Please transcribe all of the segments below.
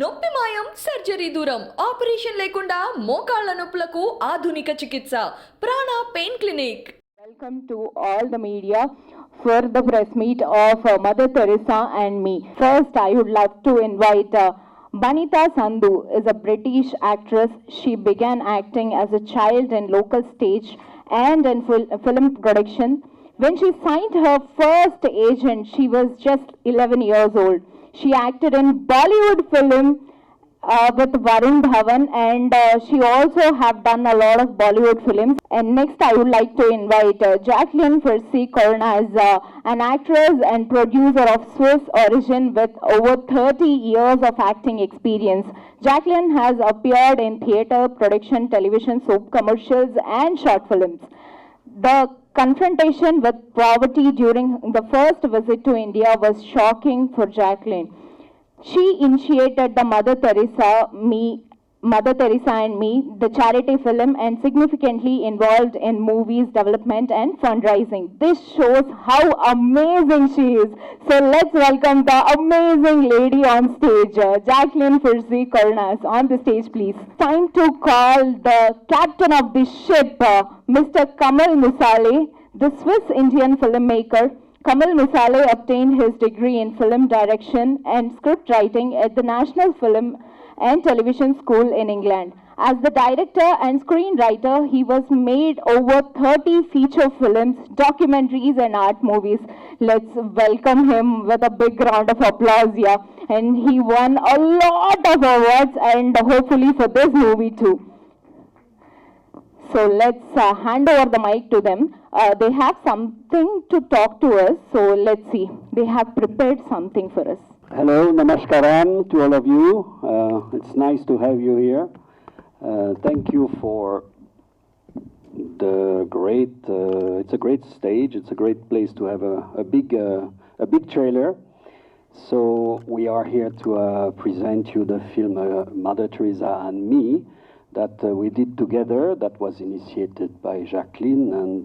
నొప్పి మాయం సర్జరీ దూరం ఆపరేషన్ లేకుండా మోకాళ్ళ నొప్పులకు ఆధునిక చికిత్స ప్రాణ pain clinic. Welcome to all the media for the press meet of Mother Teresa and me. First, I would love to invite Banita Sandhu is a British actress. She began acting as a child in local stage and in film production. When she signed her first agent, she was just 11 years old. She acted in Bollywood film with Varun Dhawan, and she also have done a lot of Bollywood films. And next I would like to invite Jacqueline Farsi Korna as an actress and producer of Swiss origin with over 30 years of acting experience. Jacqueline has appeared in theatre, production, television, soap commercials and short films. The confrontation with poverty during the first visit to India was shocking for Jacqueline. She initiated the Mother Teresa and Me, the charity film, and significantly involved in movies development and fundraising. This shows how amazing she is. So let's welcome the amazing lady on stage, Jacqueline Farsi Kornas. On the stage, please. Time to call the captain of the ship, Mr. Kamal Musale, the Swiss-Indian filmmaker. Kamal Musale obtained his degree in film direction and script writing at the National Film and Television School in England. As the director and screenwriter, he was made over 30 feature films, documentaries and art movies. Let's welcome him with a big round of applause here. And he won a lot of awards, and hopefully for this movie too. So let's hand over the mic to them. They have something to talk to us, so let's see. They have prepared something for us. Hello, namaskaram to all of you. It's nice to have you here. Thank you for the great, it's a great stage, it's a great place to have a big trailer. So we are here to present you the film Mother Teresa and Me, that we did together, that was initiated by Jacqueline, and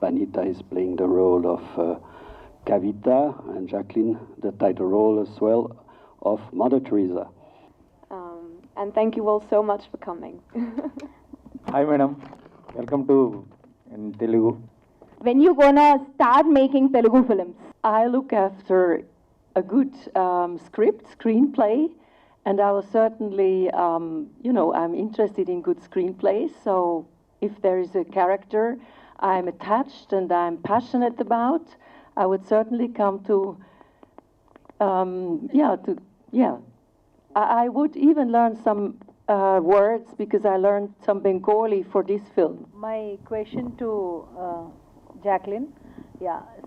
Banita is playing the role of Kavita, and Jacqueline the title role as well of Mother Teresa. And thank you all so much for coming. Hi madam, welcome to Telugu. When you gonna start making Telugu films? I look after a good screenplay, and I will certainly, I'm interested in good screenplays. So if there is a character I'm attached and I'm passionate about, I would certainly come to, I would even learn some words, because I learned some Bengali for this film. My question to Jacqueline,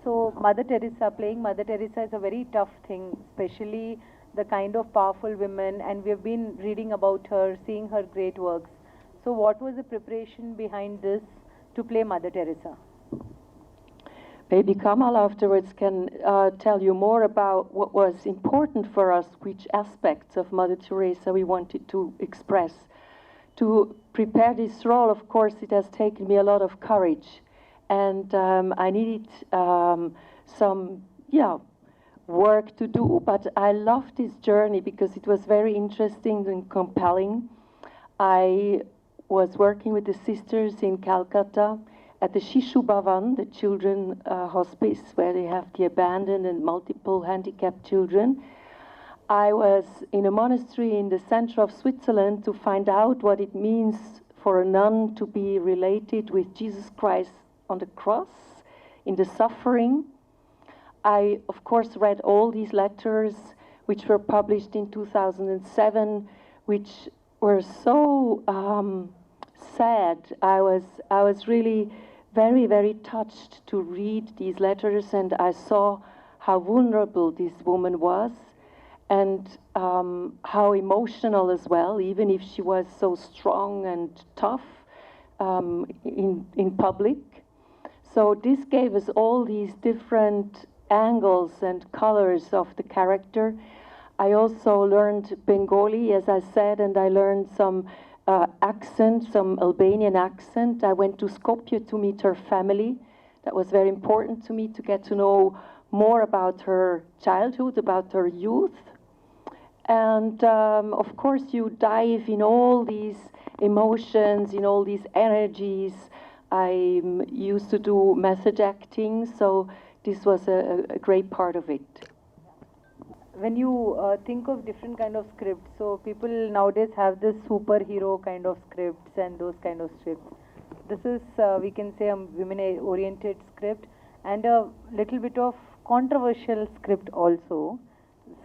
so Mother Teresa, playing Mother Teresa is a very tough thing, especially the kind of powerful women, and we've been reading about her, seeing her great works. So what was the preparation behind this to play Mother Teresa? Maybe Kamal afterwards can tell you more about what was important for us, which aspects of Mother Teresa we wanted to express. To prepare this role, of course, it has taken me a lot of courage, and I needed some work to do, but I loved this journey because it was very interesting and compelling. I was working with the sisters in Calcutta at the Shishu Bhavan, the children hospice, where they have the abandoned and multiple handicapped children. I was in a monastery in the center of Switzerland to find out what it means for a nun to be related with Jesus Christ on the cross, in the suffering. I, of course, read all these letters, which were published in 2007, which were so sad. I was really very, very touched to read these letters, and I saw how vulnerable this woman was, and how emotional as well, even if she was so strong and tough in public. So this gave us all these different angles and colors of the character. I also learned Bengali, as I said, and I learned some accent, some Albanian accent. I went to Skopje to meet her family. That was very important to me, to get to know more about her childhood, about her youth. And of course, you dive in all these emotions, in all these energies. I used to do message acting, so this was a great part of it. When you think of different kind of scripts, so people nowadays have this superhero kind of scripts and those kind of scripts. This is, we can say, a women-oriented script and a little bit of controversial script also.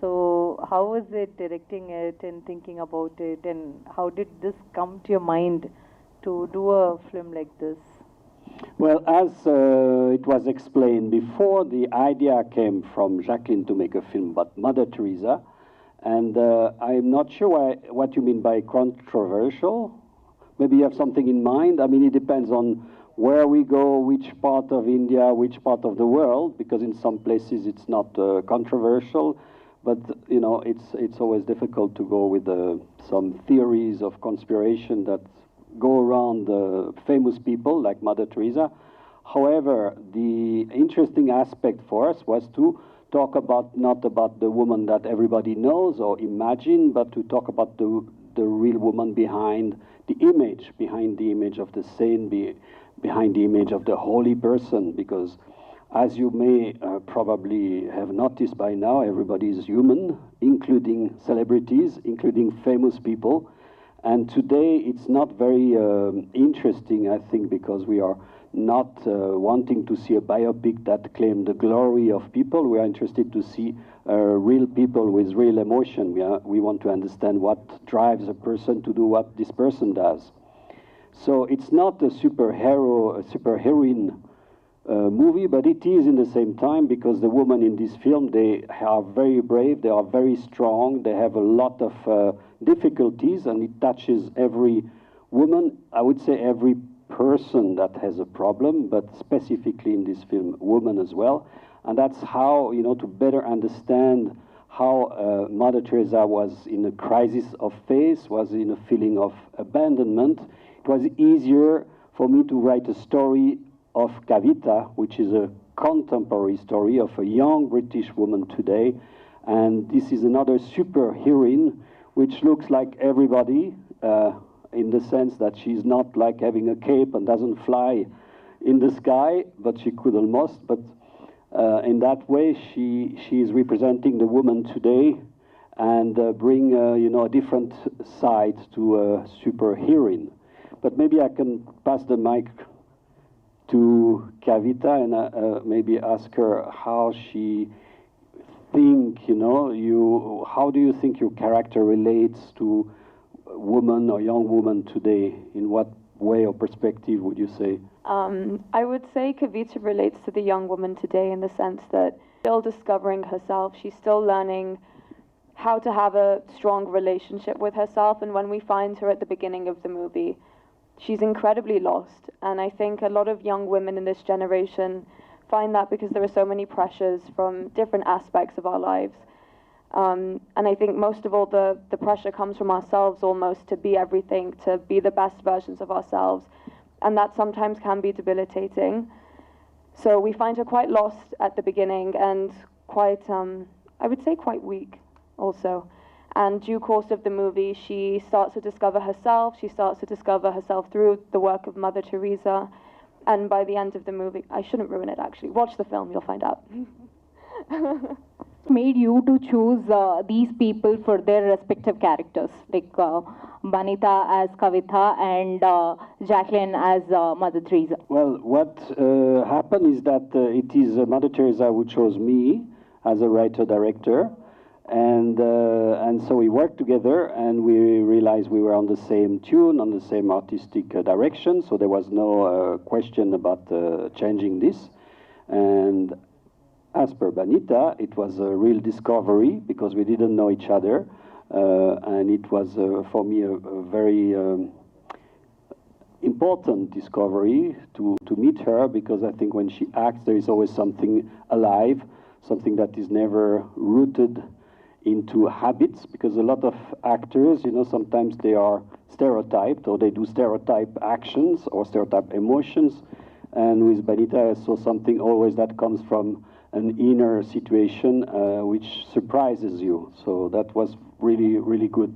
So how was it directing it and thinking about it, and how did this come to your mind to do a film like this? Well, as it was explained before, the idea came from Jacqueline to make a film about Mother Teresa, and I'm not sure what you mean by controversial. Maybe you have something in mind. I mean, it depends on where we go, which part of India, which part of the world, because in some places it's not controversial, but you know, it's always difficult to go with some theories of conspiration that go around famous people like Mother Teresa. However, the interesting aspect for us was to talk about not about the woman that everybody knows or imagine, but to talk about the real woman behind the image of the saint, behind the image of the holy person, because as you may probably have noticed by now, everybody is human, including celebrities, including famous people. And today it's not very interesting, I think, because we are not wanting to see a biopic that claims the glory of people. We are interested to see real people with real emotion. We want to understand what drives a person to do what this person does. So it's not a superheroine movie, but it is in the same time, because the women in this film, they are very brave, they are very strong, they have a lot of difficulties, and it touches every woman, I would say every person that has a problem, but specifically in this film, women as well. And that's how, you know, to better understand how Mother Teresa was in a crisis of faith, was in a feeling of abandonment. It was easier for me to write a story of Kavita, which is a contemporary story of a young British woman today. And this is another superheroine, which looks like everybody, in the sense that she's not like having a cape and doesn't fly in the sky, but she could almost. But in that way, she is representing the woman today and bring you know, a different side to a superheroine. But maybe I can pass the mic to Kavita and maybe ask her how she think, you know, how do you think your character relates to woman or young woman today? In what way or perspective would you say? I would say Kavita relates to the young woman today in the sense that she's still discovering herself. She's still learning how to have a strong relationship with herself. And when we find her at the beginning of the movie, she's incredibly lost. And I think a lot of young women in this generation find that because there are so many pressures from different aspects of our lives. And I think most of all, the pressure comes from ourselves almost to be everything, to be the best versions of ourselves. And that sometimes can be debilitating. So we find her quite lost at the beginning and quite, I would say quite weak also. And due course of the movie, she starts to discover herself. She starts to discover herself through the work of Mother Teresa. And by the end of the movie, I shouldn't ruin it actually. Watch the film, you'll find out. Made you to choose these people for their respective characters, like Banita as Kavita and Jacqueline as Mother Teresa? Well, what happened is that it is Mother Teresa who chose me as a writer-director, and so we worked together, and we realized we were on the same tune, on the same artistic direction, so there was no question about changing this. And as per Banita, it was a real discovery because we didn't know each other, and it was for me a very important discovery to meet her, because I think when she acts there is always something alive, something that is never rooted into habits, because a lot of actors, you know, sometimes they are stereotyped or they do stereotype actions or stereotype emotions, and with Banita I saw something always that comes from an inner situation which surprises you. So that was really, really good,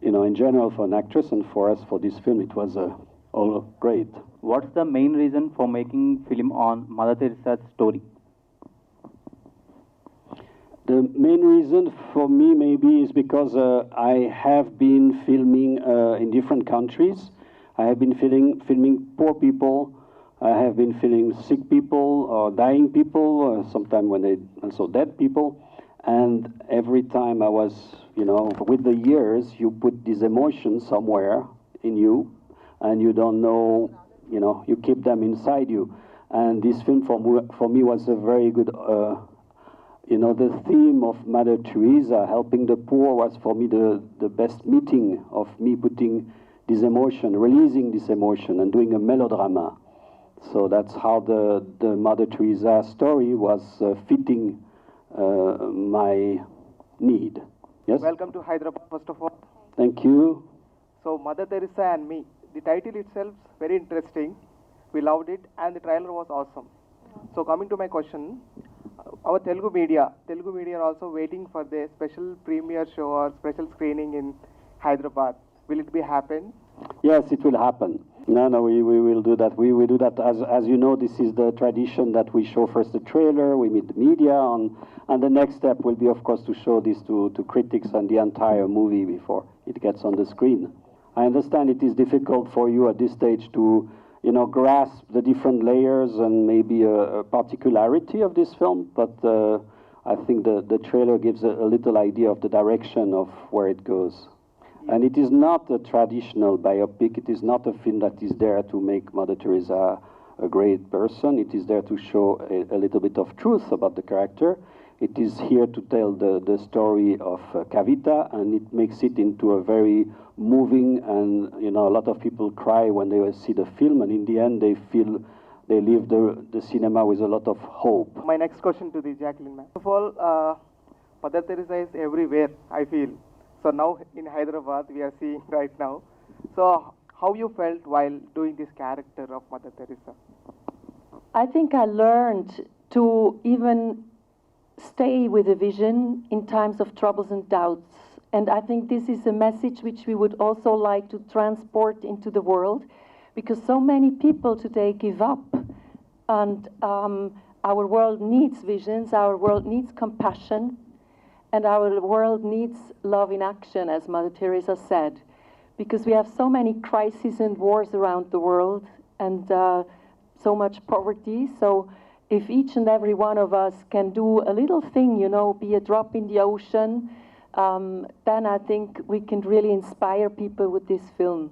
you know, in general for an actress, and for us for this film, it was all great. What's the main reason for making film on Mother Teresa's story? The main reason for me maybe is because I have been filming in different countries. I have been filming poor people. I have been filming sick people or dying people, sometimes when they also dead people. And every time I was, you know, with the years, you put these emotions somewhere in you, and you don't know, you know, you keep them inside you. And this film for me was a very good, you know, the theme of Mother Teresa, helping the poor, was for me the best meeting of me putting this emotion, releasing this emotion, and doing a melodrama. So that's how the Mother Teresa story was fitting my need. Yes? Welcome to Hyderabad, first of all. Thank you. So, Mother Teresa and Me. The title itself very interesting. We loved it, and the trailer was awesome. So, coming to my question, our Telugu media are also waiting for the special premiere show or special screening in Hyderabad. Will it be happen? Yes, it will happen. No, we will do that. We will do that. As you know, this is the tradition that we show first the trailer, we meet the media, and the next step will be, of course, to show this to critics and the entire movie before it gets on the screen. I understand it is difficult for you at this stage to, you know, grasp the different layers and maybe a particularity of this film, but I think the trailer gives a little idea of the direction of where it goes. And it is not a traditional biopic. It is not a film that is there to make Mother Teresa a great person. It is there to show a little bit of truth about the character. It is here to tell the story of Kavita, and it makes it into a very moving, and, you know, a lot of people cry when they see the film, and in the end they feel they leave the cinema with a lot of hope. My next question to the Jacqueline ma'am. First of all, Mother Teresa is everywhere, I feel. So now in Hyderabad, we are seeing right now. So how you felt while doing this character of Mother Teresa? I think I learned to even stay with a vision in times of troubles and doubts. And I think this is a message which we would also like to transport into the world, because so many people today give up. And our world needs visions, our world needs compassion, and our world needs love in action, as Mother Teresa said, because we have so many crises and wars around the world, and so much poverty. So if each and every one of us can do a little thing, you know, be a drop in the ocean, then I think we can really inspire people with this film.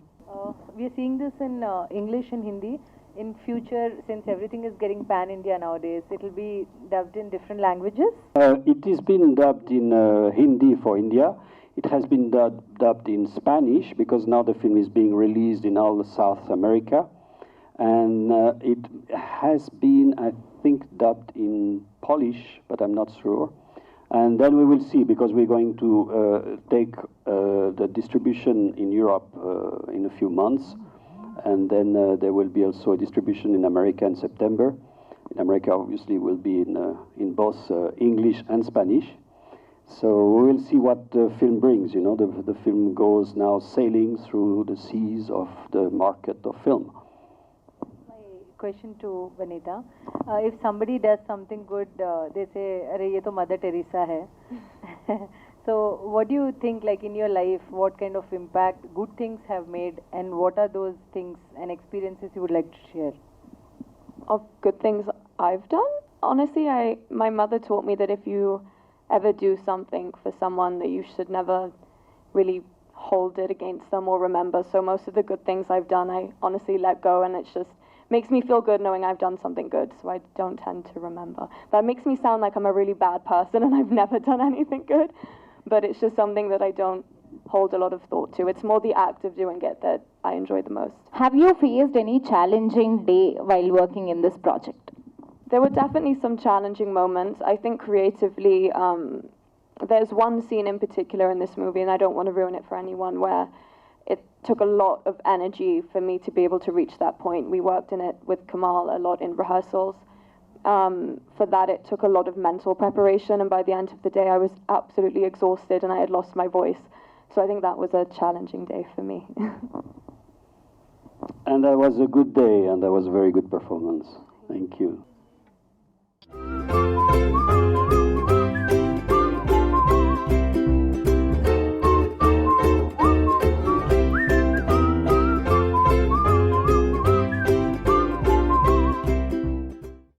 We are seeing this in English and Hindi. In future, since everything is getting pan-India nowadays, it will be dubbed in different languages? It is been dubbed in Hindi for India. It has been dubbed in Spanish, because now the film is being released in all South America. And it has been, I think, dubbed in Polish, but I'm not sure. And then we will see, because we're going to take the distribution in Europe in a few months. And then there will be also a distribution in America in September. In America, obviously, will be in both English and Spanish. So we will see what the film brings. You know, the film goes now sailing through the seas of the market of film. My question to Vanita. If somebody does something good, they say, "Arey, ye to Mother Teresa hai." So what do you think, like in your life, what kind of impact good things have made, and what are those things and experiences you would like to share? Of good things I've done? Honestly, my mother taught me that if you ever do something for someone, that you should never really hold it against them or remember. So most of the good things I've done, I honestly let go, and it's just makes me feel good knowing I've done something good, so I don't tend to remember. That makes me sound like I'm a really bad person and I've never done anything good, but it's just something that I don't hold a lot of thought to. It's more the act of doing it that I enjoy the most. Have you faced any challenging day while working in this project? There were definitely some challenging moments. I think creatively, there's one scene in particular in this movie, and I don't want to ruin it for anyone, where it took a lot of energy for me to be able to reach that point. We worked in it with Kamal a lot in rehearsals, For that, it took a lot of mental preparation, and by the end of the day, I was absolutely exhausted and I had lost my voice. So I think that was a challenging day for me. And that was a good day, and that was a very good performance. Thank you.